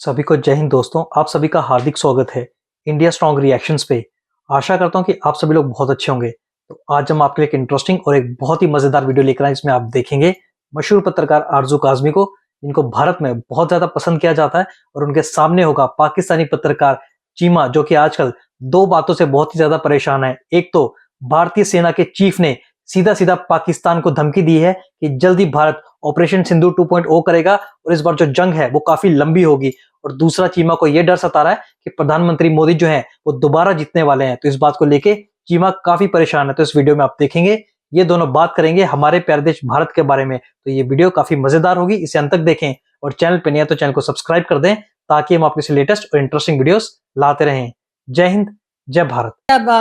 सभी को जय हिंद दोस्तों। आप सभी का हार्दिक स्वागत है इंडिया स्ट्रॉन्ग रिएक्शंस पे। आशा करता हूं कि आप सभी लोग बहुत अच्छे होंगे। तो आज हम आपके लिए एक इंटरेस्टिंग और एक बहुत ही मजेदार वीडियो लेकर आए, जिसमें आप देखेंगे मशहूर पत्रकार आरजू काज़मी को, जिनको भारत में बहुत ज्यादा पसंद किया जाता है, और उनके सामने होगा पाकिस्तानी पत्रकार चीमा, जो कि आजकल दो बातों से बहुत ही ज्यादा परेशान है। एक तो भारतीय सेना के चीफ ने सीधा सीधा पाकिस्तान को धमकी दी है कि जल्दी भारत ऑपरेशन सिंदूर 2.0 करेगा और इस बार जो जंग है वो काफी लंबी होगी। और दूसरा, चीमा को यह डर सता रहा है कि प्रधानमंत्री मोदी जो है वो दोबारा जीतने वाले हैं। तो इस बात को लेके चीमा काफी परेशान है। तो इस वीडियो में आप देखेंगे ये दोनों बात करेंगे हमारे प्यारे देश भारत के बारे में। तो ये वीडियो काफी मजेदार होगी, इसे अंत तक देखें और चैनल पे नहीं है तो चैनल को सब्सक्राइब कर दें, ताकि हम आपके लेटेस्ट और इंटरेस्टिंग वीडियोस लाते रहें। जय हिंद, जय भारत।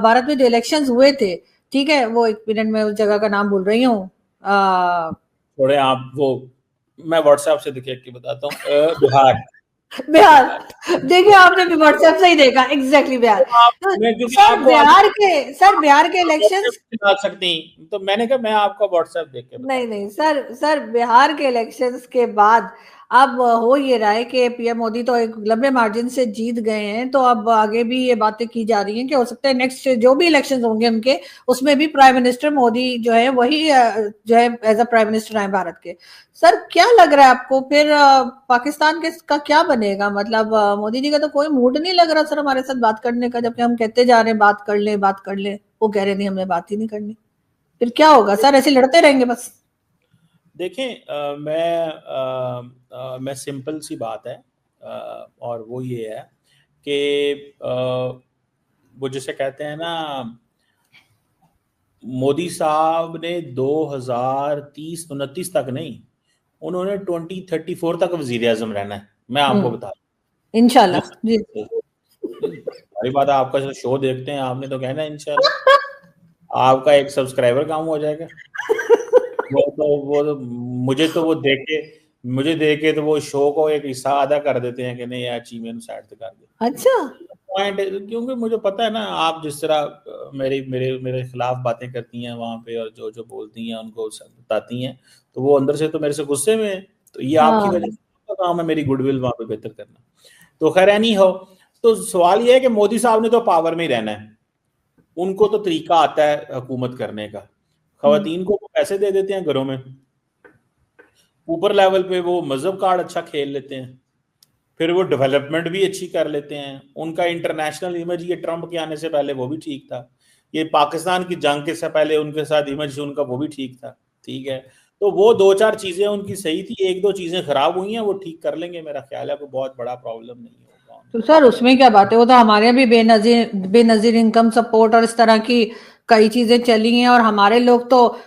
भारत में जो इलेक्शंस हुए थे, ठीक है, वो एक मिनट में उस जगह का नाम भूल रही हूँ। थोड़े आप वो मैं व्हाट्सएप से देख के बताता हूँ। बिहार देखिए, आपने भी व्हाट्सएप से ही देखा। एग्जैक्टली बिहार। तो सर बिहार के इलेक्शंस बता सकती, तो मैंने कहा मैं आपको व्हाट्सएप देख के नहीं सर बिहार के इलेक्शंस के बाद अब हो ये रहा है कि पीएम मोदी तो एक लंबे मार्जिन से जीत गए हैं। तो अब आगे भी ये बातें की जा रही हैं कि हो सकता है नेक्स्ट जो भी इलेक्शंस होंगे उनके, उसमें भी प्राइम मिनिस्टर मोदी जो है वही जो है एज अ प्राइम मिनिस्टर आए भारत के। सर क्या लग रहा है आपको फिर पाकिस्तान के का क्या बनेगा? मतलब मोदी जी का तो कोई मूड नहीं लग रहा सर हमारे साथ बात करने का, जबकि हम कहते जा रहे हैं बात कर ले। वो कह रहे नहीं, हमने बात ही नहीं करनी। फिर क्या होगा सर? ऐसे लड़ते रहेंगे बस? देखें, मैं सिंपल सी बात है, और वो ये है कि वो जिसे कहते हैं ना, मोदी साहब ने 2030-29 तक नहीं, उन्होंने 2034 तक वजीर आजम रहना है। मैं आपको बता रहा इंशाल्लाह जी। सारी बात आपका जो शो देखते हैं, आपने तो कहना है इंशाल्लाह आपका एक सब्सक्राइबर कम हो जाएगा। वो मुझे देख के तो वो शो को एक हिस्सा अदा कर देते हैं कि नहीं यार, चीमे नु साइड कर दे। अच्छा पॉइंट, क्योंकि मुझे पता है ना, आप जिस तरह मेरे खिलाफ बातें करती हैं वहां पे, और जो जो बोलती हैं उनको बताती हैं, तो वो अंदर से तो मेरे से गुस्से में है। तो ये आपकी वजह से काम है, मेरी गुडविल वहां पे बेहतर करना। तो खैर नहीं हो, तो सवाल ये है कि मोदी साहब ने तो पावर में ही रहना है, उनको तो तरीका आता है हुकूमत करने का। खवातीन को पैसे दे देते हैं घरों में, ऊपर लेवल पे वो मजहब कार्ड अच्छा खेल लेते हैं, फिर वो डेवलपमेंट भी अच्छी कर लेते हैं। उनका इंटरनेशनल इमेज, ये ट्रंप के आने से पहले वो भी ठीक था, ये पाकिस्तान की जंग के से पहले उनके साथ इमेज उनका वो भी ठीक था। ठीक है, तो वो दो चार चीजें उनकी सही थी, एक दो चीजें खराब हुई हैं, वो ठीक कर लेंगे। मेरा ख्याल है कोई बहुत बड़ा प्रॉब्लम नहीं होगा। तो सर उसमें क्या बात है? वो तो हमारे यहाँ भी बेनजीर इनकम सपोर्ट और इस तरह की कई चीजें चली हैं। और हमारे लोग तो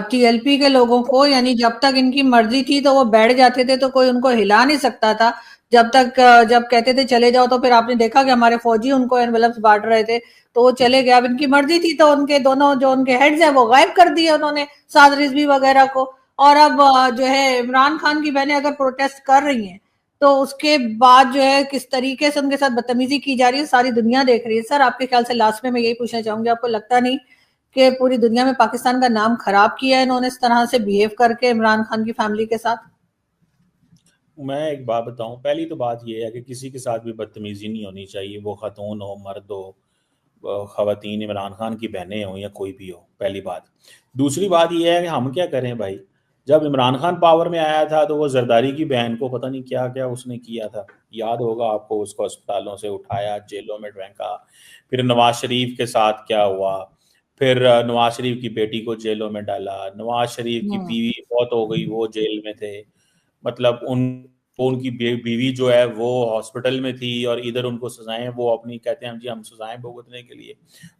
टीएलपी के लोगों को, यानी जब तक इनकी मर्जी थी तो वो बैठ जाते थे, तो कोई उनको हिला नहीं सकता था। जब कहते थे चले जाओ, तो फिर आपने देखा कि हमारे फौजी उनको एनवेलप्स बांट रहे थे, तो वो चले गए। अब इनकी मर्जी थी तो उनके दोनों जो उनके हेड्स हैं वो गायब कर दिए उन्होंने, साद रिजवी वगैरह को। और अब जो है इमरान खान की बहनें अगर प्रोटेस्ट कर रही हैं, तो उसके बाद जो है किस तरीके से उनके साथ बदतमीजी की जा रही है, सारी दुनिया देख रही है। सर आपके ख्याल से लास्ट में मैं यही पूछना चाहूंगी, आपको लगता नहीं कि पूरी दुनिया में पाकिस्तान का नाम खराब किया है इन्होंने इस तरह से बिहेव करके इमरान खान की फैमिली के साथ? मैं एक बात बताऊं, पहली तो बात यह है कि किसी के साथ भी बदतमीजी नहीं होनी चाहिए, वो खातून हो, मर्द हो, खवातीन इमरान खान की बहनें हो या कोई भी हो, पहली बात। दूसरी बात यह है कि हम क्या करें भाई, जब इमरान खान पावर में आया था तो वो जरदारी की बहन को पता नहीं क्या क्या उसने किया था, याद होगा आपको। उसको अस्पतालों से उठाया, जेलों में फेंका। फिर नवाज शरीफ के साथ क्या हुआ, फिर नवाज शरीफ की बेटी को जेलों में डाला, नवाज शरीफ की बीवी बहुत हो गई, वो जेल में थे। मतलब उनकी बीवी जो है वो हॉस्पिटल में थी, और इधर उनको सजाएं, वो अपनी कहते हैं जी हम सजाएं भुगतने के लिए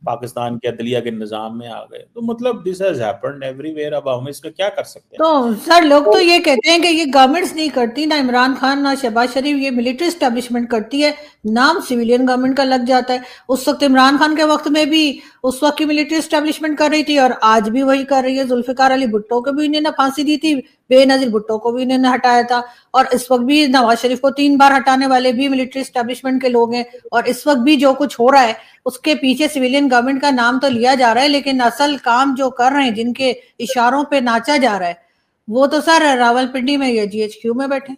पाकिस्तान के अदलिया के निजाम में आ गए। तो मतलब दिस हैज हैपेंड एवरीवेयर। अब हम इसमें क्या कर सकते हैं? तो सर लोग तो ये कहते हैं कि ये गवर्नमेंट्स नहीं करती, ना इमरान खान ना शहबाज शरीफ, ये मिलिट्री एस्टेब्लिशमेंट करती है, नाम सिविलियन गवर्नमेंट का लग जाता है। उस वक्त इमरान खान के वक्त में भी उस वक्त की मिलिट्री एस्टेब्लिशमेंट कर रही थी, और आज भी वही कर रही है। जुल्फिकार अली भुट्टो को भी इन्होंने फांसी दी थी, बेनजीर भुट्टो को भी इन्होंने हटाया था, और इस वक्त भी नवाज शरीफ को 3 बार हटाने वाले भी मिलिट्री एस्टेब्लिशमेंट के लोग हैं। और इस वक्त भी जो कुछ हो रहा है उसके पीछे सिविलियन गवर्नमेंट का नाम तो लिया जा रहा है, लेकिन असल काम जो कर रहे हैं, जिनके इशारों पे नाचा जा रहा है, वो तो सर रावलपिंडी में या जीएचक्यू में बैठे।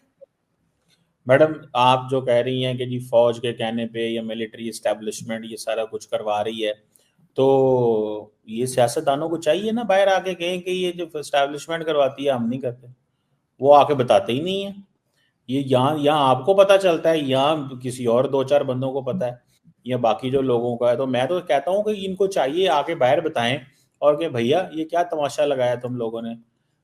मैडम आप जो कह रही हैं कि जी फौज के कहने पे या मिलिट्री इस्टेब्लिशमेंट ये सारा कुछ करवा रही है, तो ये सियासतदानों को चाहिए ना बाहर आके कहें कि ये जो इस्टेब्लिशमेंट करवाती है हम नहीं करते, वो आके बताते ही नहीं है। ये यहाँ यहाँ आपको पता चलता है, यहाँ किसी और 2-4 बंदों को पता है या बाकी जो लोगों का है। तो मैं तो कहता हूँ कि इनको चाहिए आके बाहर बताएं और कि भैया ये क्या तमाशा लगाया तुम लोगों ने,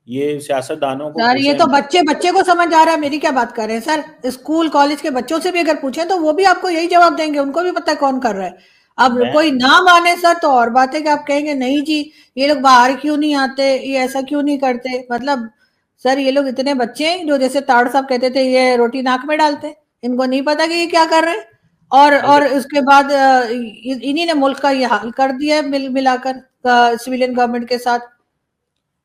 ये सियासतदानों को सर ये पूछें। तो बच्चे बच्चे को समझ आ रहा है, मेरी क्या बात कर रहे हैं सर। स्कूल कॉलेज के बच्चों से भी अगर पूछें तो वो भी आपको यही जवाब देंगे, उनको भी पता है कौन कर रहा है। अब मैं कोई ना माने सर तो और बात है कि आप कहेंगे नहीं जी ये लोग बाहर क्यों नहीं आते, ये ऐसा क्यों नहीं करते। मतलब सर ये लोग इतने बच्चे हैं जो जैसे ताड़ साहब कहते थे ये रोटी नाक में डालते, इनको नहीं पता कि ये क्या कर रहे हैं। और मुझे उसके बाद इन्हीं ने मुल्क का ये हाल कर दिया है मिलाकर सिविलियन गवर्नमेंट के साथ।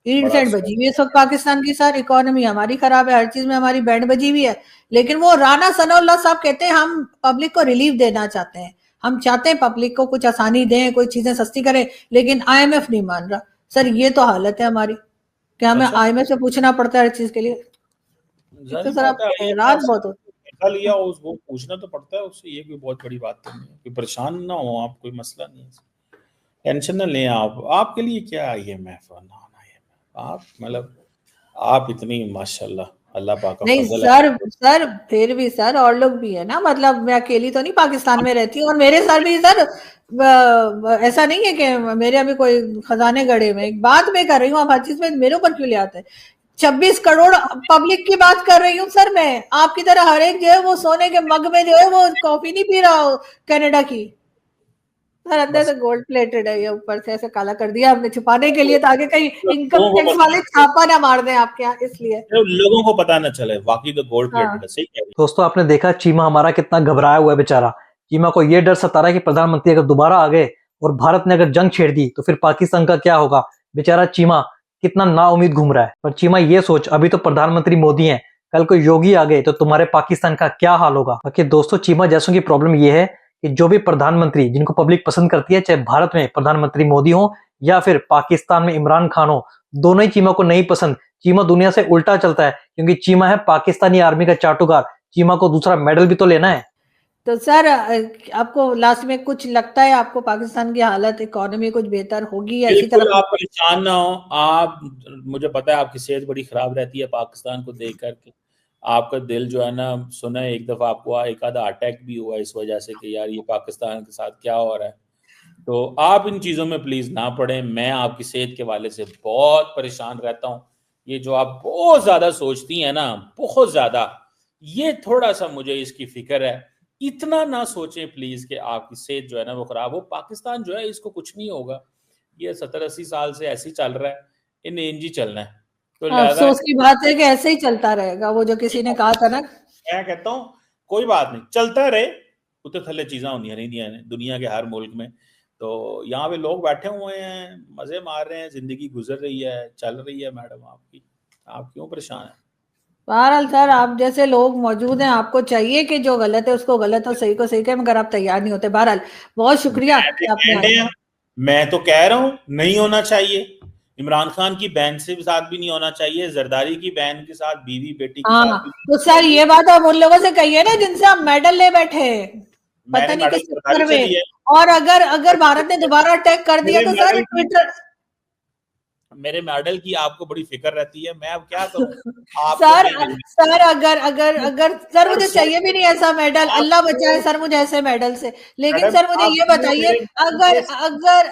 ईंट बड़ा सेंट बजी हुई है इस वक्त पाकिस्तान की सर, इकोनॉमी हमारी खराब है, हर चीज में हमारी बैंड बजी हुई है। लेकिन वो राना सनाउल्लाह साहब कहते हैं हम पब्लिक को रिलीफ देना चाहते हैं, हम चाहते हैं पब्लिक को कुछ आसानी दें, कोई चीजें सस्ती करें, लेकिन आईएमएफ नहीं मान रहा। सर ये तो हालत है हमारी कि हमें अच्छा आईएमएफ से पूछना पड़ता है हर चीज के लिए। एक तो जारी सर बात आप है, ये हैरान बहुत होते पैसा लिया उस वो पूछना तो पड़ता है उससे, ये कोई बहुत बड़ी बात तो नहीं है, कोई परेशान ना हो आप, कोई मसला नहीं है, टेंशन ना लें आप। आपके लिए क्या IMF और नॉन IMF, आप मतलब आप इतनी माशाल्लाह अल्लाह पाक का नहीं फजल है। सर फिर भी सर और लोग भी है ना, मतलब मैं अकेली तो नहीं पाकिस्तान में रहती हूँ, और मेरे सर भी सर ऐसा नहीं है कि मेरे अभी कोई खजाने गड़े में। एक बात मैं कर रही हूँ, आप हर चीज में मेरे ऊपर क्यों ले आते हैं। 26 करोड़ पब्लिक की बात कर रही हूँ सर मैं, आपकी तरह हर एक जो है वो सोने के मग में जो है वो कॉफी नहीं पी रहा हो कनाडा की। सर अंदर बस से गोल्ड प्लेटेड है, ये ऊपर से ऐसे काला कर दिया हमने छुपाने के लिए ताकि कहीं इनकम लोगों को टैक्स पता वाले छापा ना मार दें आपके यहाँ, इसलिए। लोगों को पता ना चले, बाकी तो गोल्ड प्लेटेड है, हाँ सही कह रही दोस्तों आपने देखा चीमा हमारा कितना घबराया हुआ है बेचारा। चीमा को ये डर सता रहा है कि प्रधानमंत्री अगर दोबारा आ गए और भारत ने अगर जंग छेड़ दी तो फिर पाकिस्तान का क्या होगा। बेचारा चीमा कितना नाउम्मीद घूम रहा है। पर चीमा ये सोच, अभी तो प्रधानमंत्री मोदी हैं, कल को योगी आ गए तो तुम्हारे पाकिस्तान का क्या हाल होगा। बाकी दोस्तों चीमा जैसों की प्रॉब्लम ये है कि जो भी प्रधानमंत्री जिनको पब्लिक पसंद करती है, चाहे भारत में प्रधानमंत्री मोदी हो या फिर पाकिस्तान में इमरान खान हो, दोनों ही चीमा को नहीं पसंद। चीमा दुनिया से उल्टा चलता है क्योंकि चीमा है पाकिस्तानी आर्मी का चाटुकार। चीमा को दूसरा मेडल भी तो लेना है। तो सर आपको लास्ट में कुछ लगता है आपको पाकिस्तान की हालत इकोनॉमी कुछ बेहतर होगी या इसी बिल्कुल तरफ। आप परेशान ना हो आप, मुझे पता है आपकी सेहत बड़ी खराब रहती है पाकिस्तान को देख करके, आपका दिल जो है ना, सुना है एक दफा आपको एक आधा अटैक भी हुआ इस वजह से कि यार ये पाकिस्तान के साथ क्या हो रहा है। तो आप इन चीज़ों में प्लीज़ ना पड़ें, मैं आपकी सेहत के वाले से बहुत परेशान रहता हूँ। ये जो आप बहुत ज़्यादा सोचती हैं ना, बहुत ज़्यादा, ये थोड़ा सा मुझे इसकी फिक्र है। इतना ना सोचें प्लीज़ कि आपकी सेहत जो है ना वो ख़राब हो। पाकिस्तान जो है इसको कुछ नहीं होगा, ये 70-80 साल से ऐसे ही चल रहा है, इन्हें इंज ही चलना है। तो लिहाजा अफसोस की बात है कि ऐसे ही चलता रहेगा, वो जो किसी ने कहा था ना। मैं कहता हूँ कोई बात नहीं, चलता रहे, उतने थले चीज़ा होंदियां नहीं दियां ने दुनिया के हर मुल्क में। तो यहाँ पे लोग बैठे हुए हैं, मजे मार रहे हैं, जिंदगी गुजर रही है, चल रही है। मैडम आपकी, आप क्यों परेशान हैं? बहरहाल सर आप जैसे लोग मौजूद हैं, आपको चाहिए कि जो गलत है उसको गलत और सही को सही कहें, मगर आप तैयार नहीं होते। बहरहाल बहुत शुक्रिया कि आपने आए। मैं तो कह रहा हूँ नहीं होना चाहिए, इमरान खान की बहन से साथ भी नहीं होना चाहिए, जरदारी की बहन के साथ, बीवी बेटी के हाँ साथ भी नहीं तो होना सर चाहिए। ये बात आप उन लोगों से कहिए ना जिनसे आप मेडल ले बैठे हैं, पता मैंने नहीं मेडल किस जरदारी चक्कर से में। लिया है। और अगर अगर भारत ने दोबारा अटैक कर दिया मेरे तो सर मेडल की ट्विटर। मेरे मेडल की आपको बड़ी फिक्र रहती है, मैं अब क्या करूं, आपको सर नहीं मिलने। सर अगर अगर अगर सर और मुझे सर चाहिए भी नहीं ऐसा मेडल, अल्लाह आपको बचाए सर मुझे ऐसे मेडल से। लेकिन मैडम सर मुझे ये आपने बताइए, मेरे अगर मेरे अगर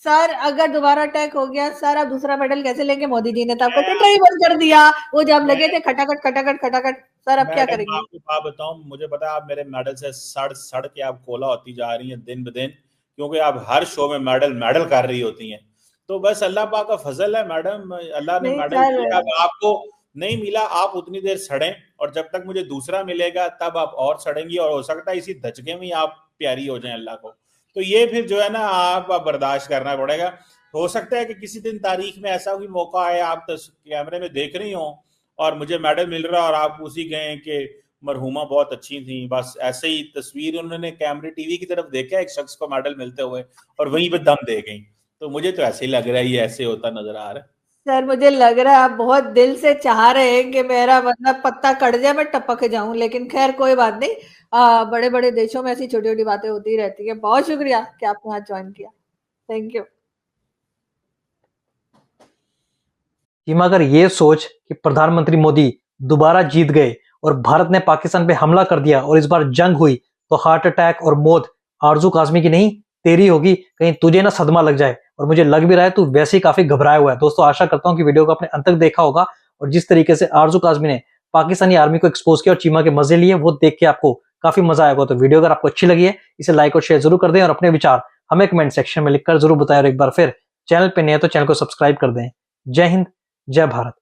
सर अगर दोबारा अटैक हो गया सर, आप दूसरा मेडल कैसे लेंगे। मोदी जी ने तो आपको ट्विटर ही बंद कर दिया, वो जब मैं लगे थे खटाखट खटाखट खटाखट। सर अब क्या मैडम करेंगे। आपको बात बताऊं, मुझे पता है आप मेरे मेडल से सड़ सड़ के आप कोला होती जा रही हैं दिन ब दिन, क्योंकि आप हर शो में मेडल मेडल कर रही होती हैं। तो बस अल्लाह पाक का फजल है मैडम, अल्लाह ने नहीं मेडल सर दिया, अब आपको नहीं मिला, आप उतनी देर सड़ें, और जब तक मुझे दूसरा मिलेगा तब आप और सड़ेंगी, और हो सकता है इसी धचके में ही आप प्यारी हो जाएं अल्लाह को। तो ये फिर जो है ना आप बर्दाश्त करना पड़ेगा। हो सकता है कि किसी दिन तारीख में ऐसा कोई मौका आए, आप कैमरे में देख रही हो और मुझे मेडल मिल रहा है और आप उसी गए कि मरहुमा बहुत अच्छी थी, बस ऐसे ही तस्वीर उन्होंने कैमरे टीवी की तरफ देखा एक शख्स को मेडल मिलते हुए और वहीं पे दम दे गई। तो मुझे तो ऐसे ही लग रहा है ये ऐसे होता नजर आ रहा है। सर मुझे लग रहा है आप बहुत दिल से चाह रहे हैं कि मेरा मतलब पत्ता कट जाए, मैं टपक जाऊं, लेकिन खैर कोई बात नहीं। बड़े बड़े देशों में ऐसी छोटी छोटी बातें होती रहती है। बहुत शुक्रिया कि आपने आज ज्वाइन किया। Thank you. सीमा, अगर ये सोच कि प्रधानमंत्री मोदी दोबारा जीत गए और भारत ने पाकिस्तान पे हमला कर दिया और इस बार जंग हुई, तो हार्ट अटैक और मौत आरजू काजमी की नहीं तेरी होगी। कहीं तुझे ना सदमा लग जाए, और मुझे लग भी रहा है तू वैसे ही काफी घबराया हुआ है। दोस्तों, आशा करता हूं कि वीडियो को आपने अंत तक देखा होगा, और जिस तरीके से आरजू काजमी ने पाकिस्तानी आर्मी को एक्सपोज किया और चीमा के मजे लिए, वो देख के आपको काफी मजा आएगा। तो वीडियो अगर आपको अच्छी लगी है, इसे लाइक और शेयर जरूर कर दें, और अपने विचार हमें कमेंट सेक्शन में लिखकर जरूर बताएं। और एक बार फिर चैनल पे नए हैं तो चैनल को सब्सक्राइब कर दें। जय हिंद, जय भारत।